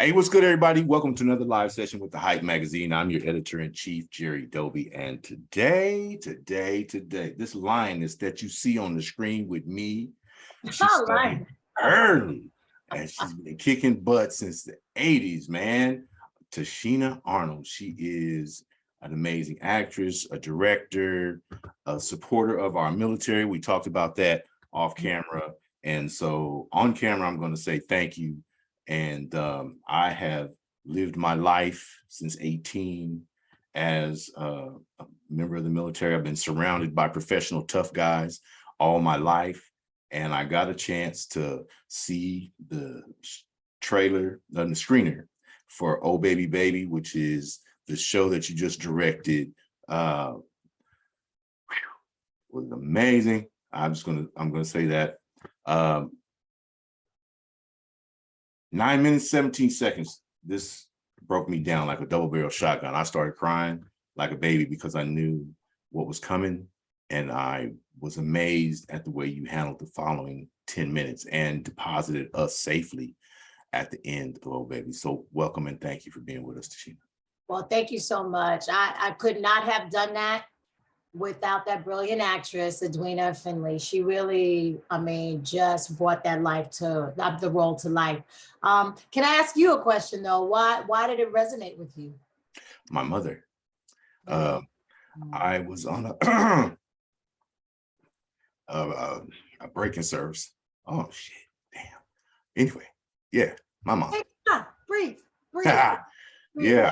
Hey, what's good, everybody? Welcome to another live session with the Hype Magazine. I'm your editor-in-chief, Jerry Doby, and today, this lioness that you see on the screen with me, she started early, and she's been kicking butt since the 80s, man. Tichina Arnold. She is an amazing actress, a director, a supporter of our military. We talked about that off camera, and so on camera, I'm going to say thank you. And I have lived my life since 18 as a member of the military. I've been surrounded by professional tough guys all my life. And I got a chance to see the trailer, the screener for Oh Baby Baby, which is the show that you just directed. Was amazing. I'm gonna say that. 9 minutes, 17 seconds. This broke me down like a double barrel shotgun. I started crying like a baby because I knew what was coming. And I was amazed at the way you handled the following 10 minutes and deposited us safely at the end of Oh Baby. So welcome and thank you for being with us, Tichina. Well, thank you so much. I could not have done that without that brilliant actress, Edwina Finley. She really, just brought that the role to life. Can I ask you a question though? Why did it resonate with you? My mother. I was on a break-in service. Oh shit, damn. Anyway, yeah, my mom. Hey, breathe. Yeah.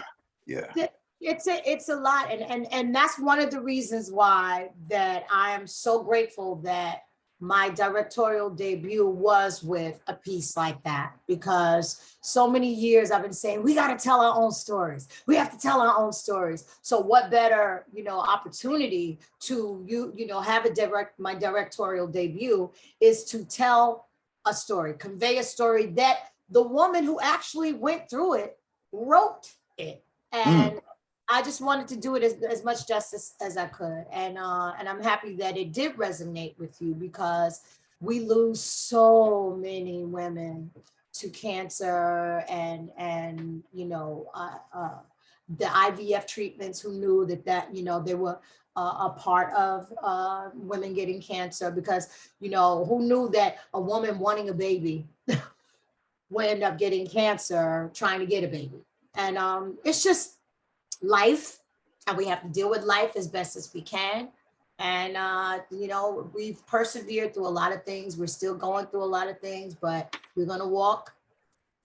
It's a lot, and that's one of the reasons why that I am so grateful that my directorial debut was with a piece like that, because so many years I've been saying we got to tell our own stories. We have to tell our own stories. So what better, opportunity to have my directorial debut is to tell a story, convey a story that the woman who actually went through it wrote it. And I just wanted to do it as much justice as I could. And I'm happy that it did resonate with you, because we lose so many women to cancer and the IVF treatments, who knew that they were a part of women getting cancer, because, who knew that a woman wanting a baby would end up getting cancer trying to get a baby. And it's just life, and we have to deal with life as best as we can. And we've persevered through a lot of things. We're still going through a lot of things, but we're going to walk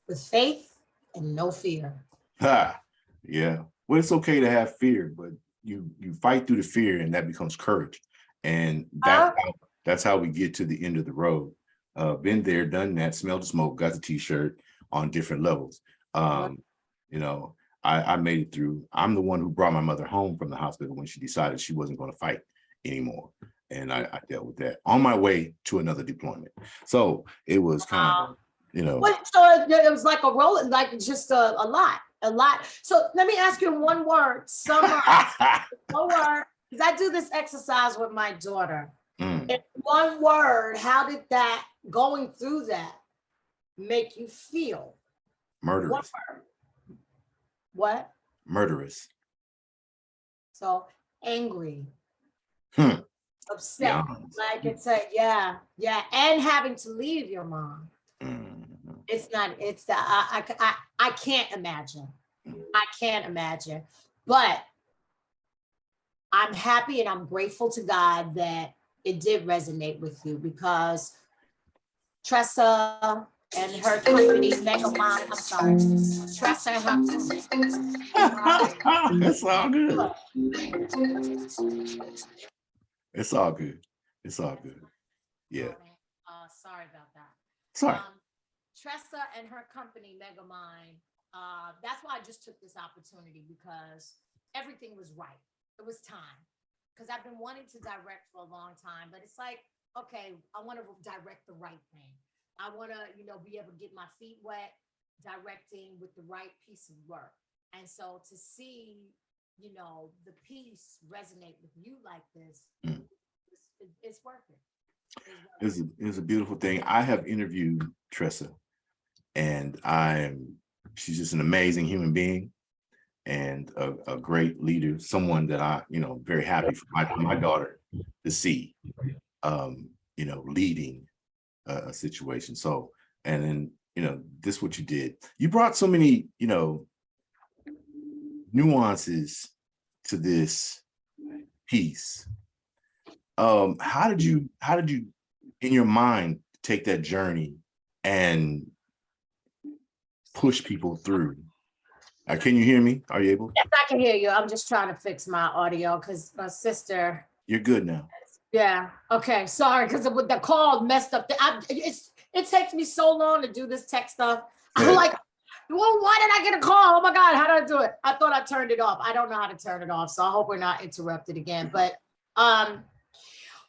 with faith and no fear. Yeah. Well, it's okay to have fear, but you fight through the fear, and that becomes courage. And that's how we get to the end of the road. Been there, done that, smelled the smoke, got the t-shirt on different levels. I made it through. I'm the one who brought my mother home from the hospital when she decided she wasn't going to fight anymore. And I dealt with that on my way to another deployment. So it was kind of, So it was like a roll, like just a lot. So let me ask you one word, summarize. One word, because I do this exercise with my daughter. In one word, how did that, going through that, make you feel? Murderous. What? Murderous. So angry, upset, like it's and having to leave your mom. It's I can't imagine. I can't imagine. But I'm happy and I'm grateful to God that it did resonate with you, because Tressa and her company, Megamind, I'm sorry, Tressa and her It's all good. It's all good. It's all good. Yeah. Sorry about that. Sorry. Tressa and her company, Megamind, that's why I just took this opportunity, because everything was right. It was time. Because I've been wanting to direct for a long time, but it's like, okay, I want to direct the right thing. I want to, be able to get my feet wet directing with the right piece of work. And so to see, the piece resonate with you like this, it's worth it. It's a beautiful thing. I have interviewed Tressa, and I'm She's just an amazing human being and a great leader, someone that I, very happy for my daughter to see, leading a situation. So, and then, this is what you did. You brought so many, nuances to this piece. How did you in your mind take that journey and push people through? Can you hear me? Are you able? Yes, I can hear you. I'm just trying to fix my audio because my sister. You're good now. Yeah. Okay. Sorry, because the call messed up. It takes me so long to do this tech stuff. I'm like, well, why did I get a call? Oh my God, how did I do it? I thought I turned it off. I don't know how to turn it off. So I hope we're not interrupted again. But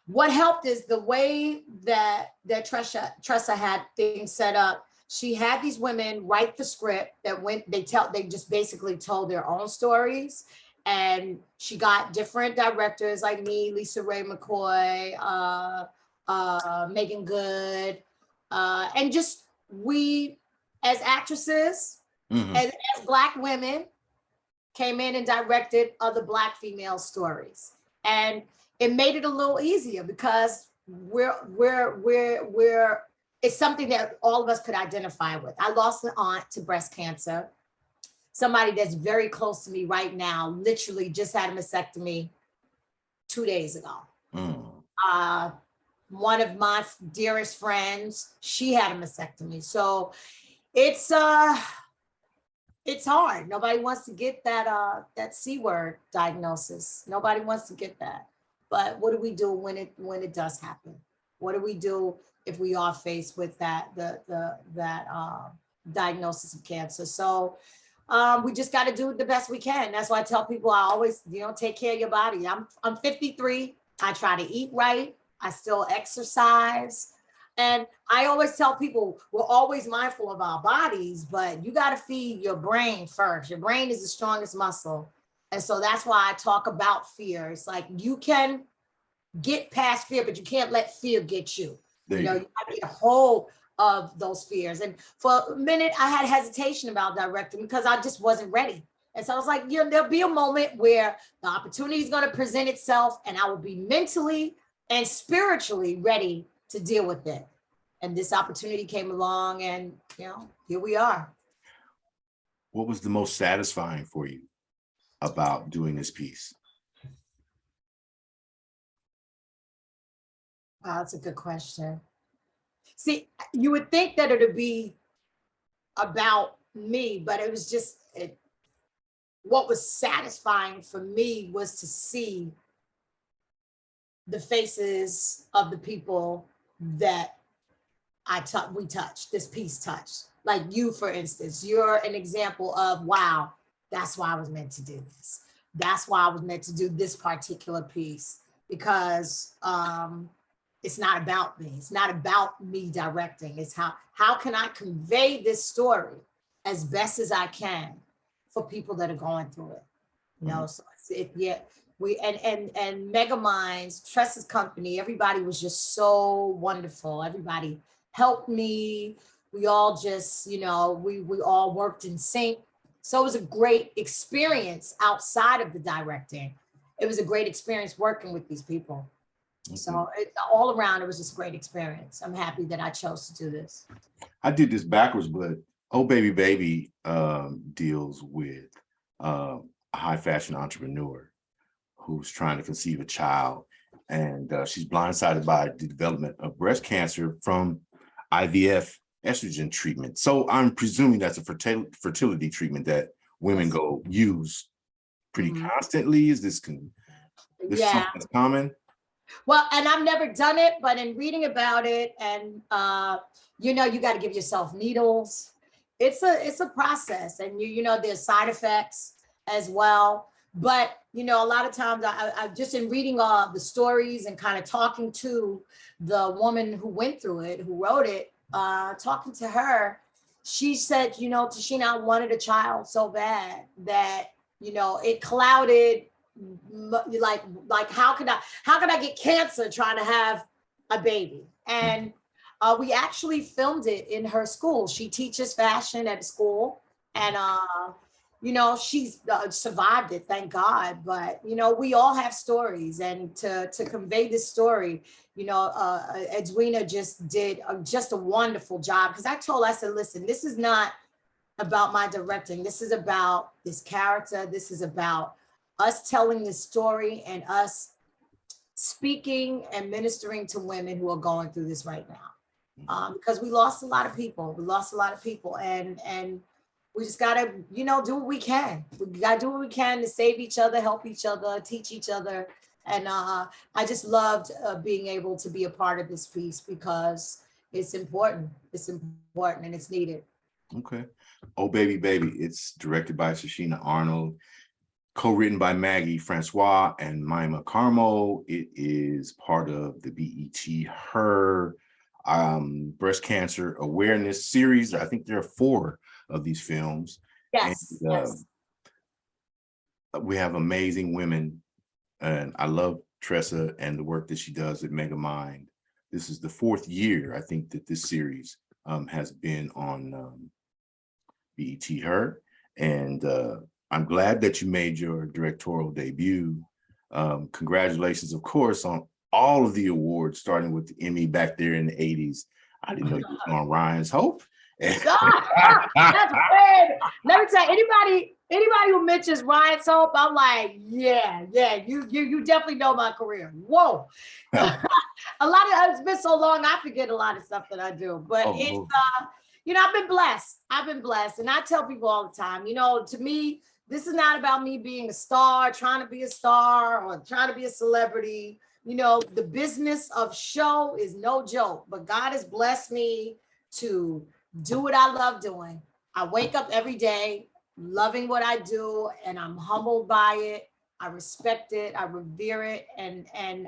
what helped is the way that Tressa had things set up. She had these women write the script that they just basically told their own stories. And she got different directors like me, Lisa Ray McCoy, Megan Good, and just we as actresses, as Black women, came in and directed other Black female stories. And it made it a little easier because it's something that all of us could identify with. I lost an aunt to breast cancer. Somebody that's very close to me right now, literally just had a mastectomy 2 days ago. One of my dearest friends, she had a mastectomy. So it's hard. Nobody wants to get that C word diagnosis. Nobody wants to get that. But what do we do when it does happen? What do we do if we are faced with that diagnosis of cancer? So we just got to do the best we can. That's why I tell people I always, take care of your body. I'm 53. I try to eat right. I still exercise. And I always tell people we're always mindful of our bodies, but you got to feed your brain first. Your brain is the strongest muscle. And so that's why I talk about fear. It's like you can get past fear, but you can't let fear get you. You got to get a hold of those fears. And for a minute, I had hesitation about directing because I just wasn't ready. And so I was like, there'll be a moment where the opportunity is going to present itself and I will be mentally and spiritually ready to deal with it. And this opportunity came along and, here we are. What was the most satisfying for you about doing this piece? Wow, that's a good question. See, you would think that it would be about me, but it was just, what was satisfying for me was to see the faces of the people that we touched, this piece touched. Like you, for instance, you're an example of, wow, that's why I was meant to do this. That's why I was meant to do this particular piece, because it's not about me. It's not about me directing. It's how can I convey this story as best as I can for people that are going through it. So we and Mega Minds, Tressa's company, everybody was just so wonderful. Everybody helped me. We all just, we all worked in sync. So it was a great experience outside of the directing. It was a great experience working with these people. So all around, it was just a great experience. I'm happy that I chose to do this. I did this backwards, but Oh Baby Baby deals with a high fashion entrepreneur who's trying to conceive a child. And she's blindsided by the development of breast cancer from IVF estrogen treatment. So I'm presuming that's a fertility treatment that women go use pretty constantly. Is this something that's common? Well, and I've never done it, but in reading about it, and you got to give yourself needles. It's a process, and there's side effects as well. But a lot of times, I just in reading the stories and kind of talking to the woman who went through it, who wrote it, talking to her, she said, Tichina, I wanted a child so bad that it clouded. Like how could I get cancer trying to have a baby? And we actually filmed it in her school. She teaches fashion at school, And you know, she's survived it, thank God. But you know, we all have stories, and to convey this story, you know, Edwina just did just a wonderful job. Because I said, listen, this is not about my directing. This is about this character. This is about us telling this story and us speaking and ministering to women who are going through this right now. Because we lost a lot of people. We lost a lot of people, and we just gotta, you know, do what we can. We gotta do what we can to save each other, help each other, teach each other. And I just loved being able to be a part of this piece because it's important. It's important and it's needed. Okay. Oh, Baby, Baby. It's directed by Tichina Arnold, co-written by Maggy, Francois, and Maimah Karmo. It is part of the BET Her breast cancer awareness series. I think there are 4 of these films. Yes, And, yes. we have amazing women, and I love Tressa and the work that she does at Mega Mind. This is the 4th year, I think, that this series has been on BET Her, and I'm glad that you made your directorial debut. Congratulations, of course, on all of the awards, starting with the Emmy back there in the 80s. I didn't know you was on Ryan's Hope. That's weird. Let me tell you, anybody who mentions Ryan's Hope, I'm like, yeah, you definitely know my career. Whoa. A lot of it's been so long, I forget a lot of stuff that I do. But it's you know, I've been blessed. I've been blessed. And I tell people all the time, you know, to me, this is not about me being a star, trying to be a star or trying to be a celebrity. You know, the business of show is no joke, but God has blessed me to do what I love doing. I wake up every day loving what I do, and I'm humbled by it. I respect it, I revere it, and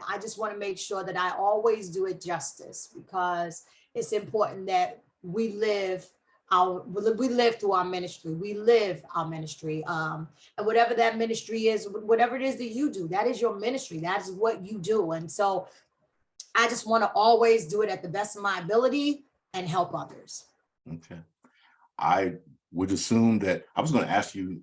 I just want to make sure that I always do it justice, because it's important that we live through our ministry. We live our ministry, and whatever that ministry is, whatever it is that you do, that is your ministry. That's what you do, and so I just want to always do it at the best of my ability and help others. Okay. I would assume that I was going to ask you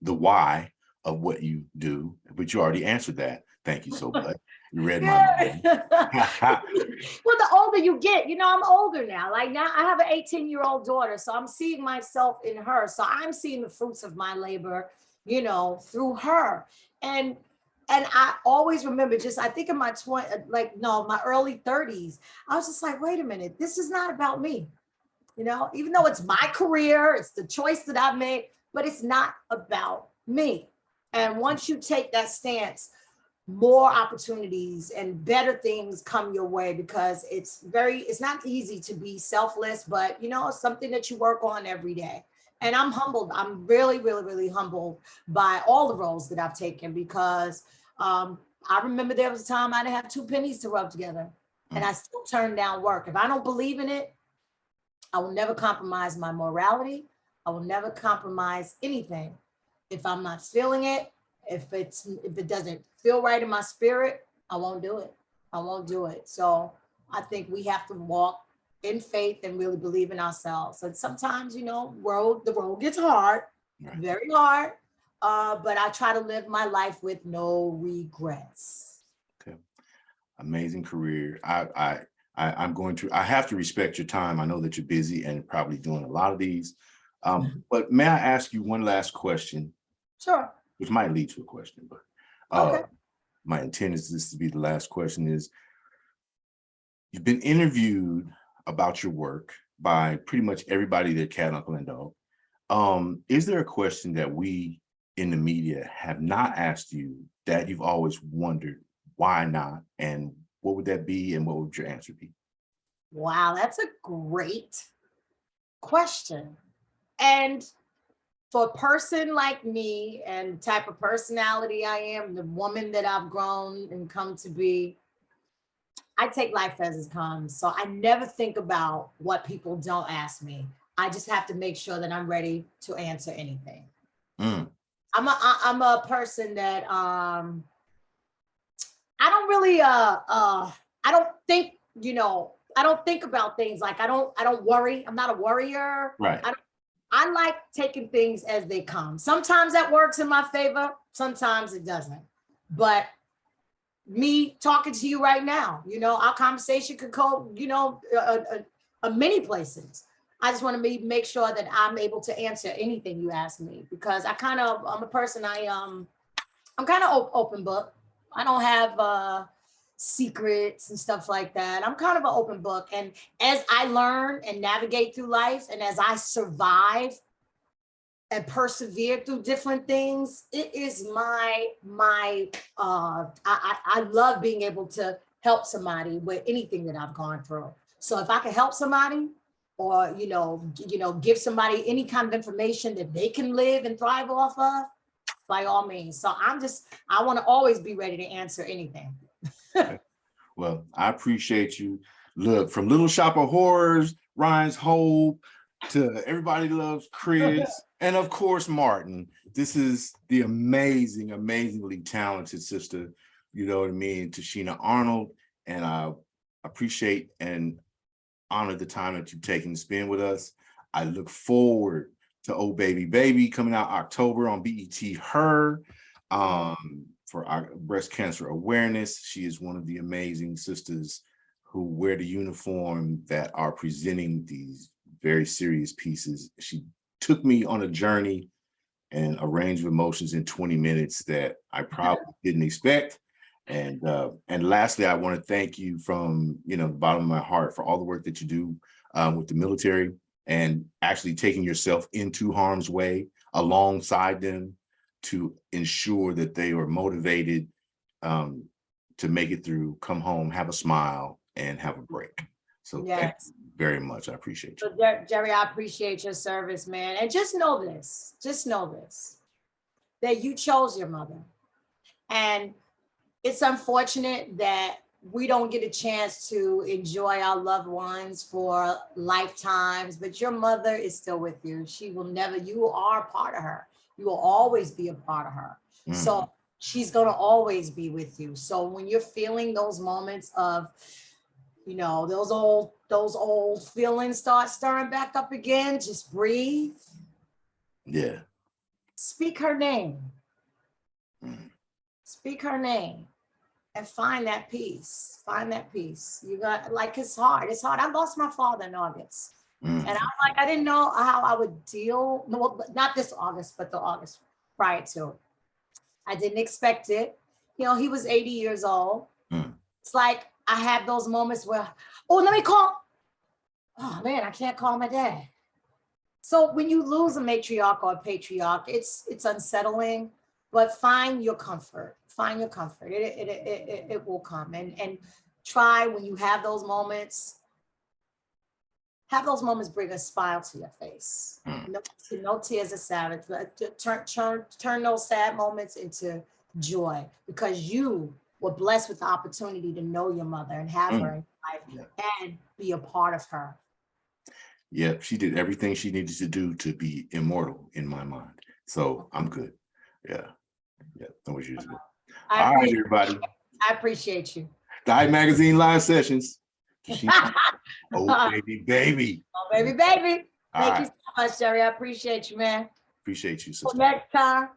the why of what you do, but you already answered that. Thank you so much. You read my mind. Well, the older you get, you know, I'm older now. Like now I have an 18-year-old daughter, so I'm seeing myself in her. So I'm seeing the fruits of my labor, you know, through her. And I always remember, just I think in my my early 30s, I was just like, wait a minute, this is not about me. You know, even though it's my career, it's the choice that I've made, but it's not about me. And once you take that stance, more opportunities and better things come your way, because it's not easy to be selfless, but you know, it's something that you work on every day. And I'm humbled. I'm really, really, really humbled by all the roles that I've taken, because I remember there was a time I didn't have 2 pennies to rub together, and I still turned down work. If I don't believe in it, I will never compromise my morality. I will never compromise anything. If I'm not feeling it, if it doesn't feel right in my spirit, I won't do it. I won't do it. So I think we have to walk in faith and really believe in ourselves. And sometimes, you know, the road gets hard, right, very hard. But I try to live my life with no regrets. Okay. Amazing career. I have to respect your time. I know that you're busy and probably doing a lot of these. But may I ask you one last question? Sure. Which might lead to a question, but okay. My intent is this to be the last question. Is you've been interviewed about your work by pretty much everybody that cat, uncle, and dog. Is there a question that we in the media have not asked you that you've always wondered why not, and what would that be, and what would your answer be? Wow, that's a great question. And for a person like me and type of personality I am, the woman that I've grown and come to be, I take life as it comes. So I never think about what people don't ask me. I just have to make sure that I'm ready to answer anything. I'm a person that I don't really I don't think, you know, I don't think about things like I don't worry. I'm not a worrier. Right. I like taking things as they come. Sometimes that works in my favor, sometimes it doesn't. But me talking to you right now, our conversation could go, many places. I just want to make sure that I'm able to answer anything you ask me, because I'm a person, I'm kind of open book. I don't have secrets and stuff like that. I'm kind of an open book. And as I learn and navigate through life, and as I survive and persevere through different things, it is I love being able to help somebody with anything that I've gone through. So if I can help somebody, or give somebody any kind of information that they can live and thrive off of, by all means. So I want to always be ready to answer anything. Well, I appreciate you. Look, from Little Shop of Horrors, Ryan's Hope, to Everybody Loves Chris, and of course, Martin. This is the amazingly talented sister, you know what I mean, Tichina Arnold. And I appreciate and honor the time that you've taken to spend with us. I look forward to Oh Baby Baby coming out October on BET Her for our breast cancer awareness. She is one of the amazing sisters who wear the uniform that are presenting these very serious pieces. She took me on a journey and a range of emotions in 20 minutes that I probably didn't expect. And lastly, I want to thank you from the bottom of my heart for all the work that you do with the military, and actually taking yourself into harm's way alongside them to ensure that they are motivated to make it through, come home, have a smile, and have a break. So Yes. Thank you very much. I appreciate you. So Jerry, I appreciate your service, man. And just know this, that you chose your mother. And it's unfortunate that we don't get a chance to enjoy our loved ones for lifetimes, but your mother is still with you. She will never, you are a part of her. You will always be a part of her. Mm. So she's going to always be with you. So when you're feeling those moments of, those old feelings start stirring back up again, just breathe. Yeah. Speak her name. Speak her name. And find that peace. You got, it's hard. I lost my father in August. And I didn't know how I would deal. No, not this August, but the August prior to. I didn't expect it. He was 80 years old. It's like I had those moments where, let me call. Oh man, I can't call my dad. So when you lose a matriarch or a patriarch, it's unsettling, but find your comfort. It will come, and try, when you have those moments, bring a smile to your face. No tears of sadness. Turn those sad moments into joy, because you were blessed with the opportunity to know your mother and have her in life and be a part of her. Yeah, she did everything she needed to do to be immortal in my mind. So I'm good. Yeah, that was useful. All right, everybody. I appreciate you. The Hype Magazine live sessions. Oh, baby, baby. Oh, baby, baby. Thank you so much, Jerry. I appreciate you, man. Appreciate you, sister. Until next time.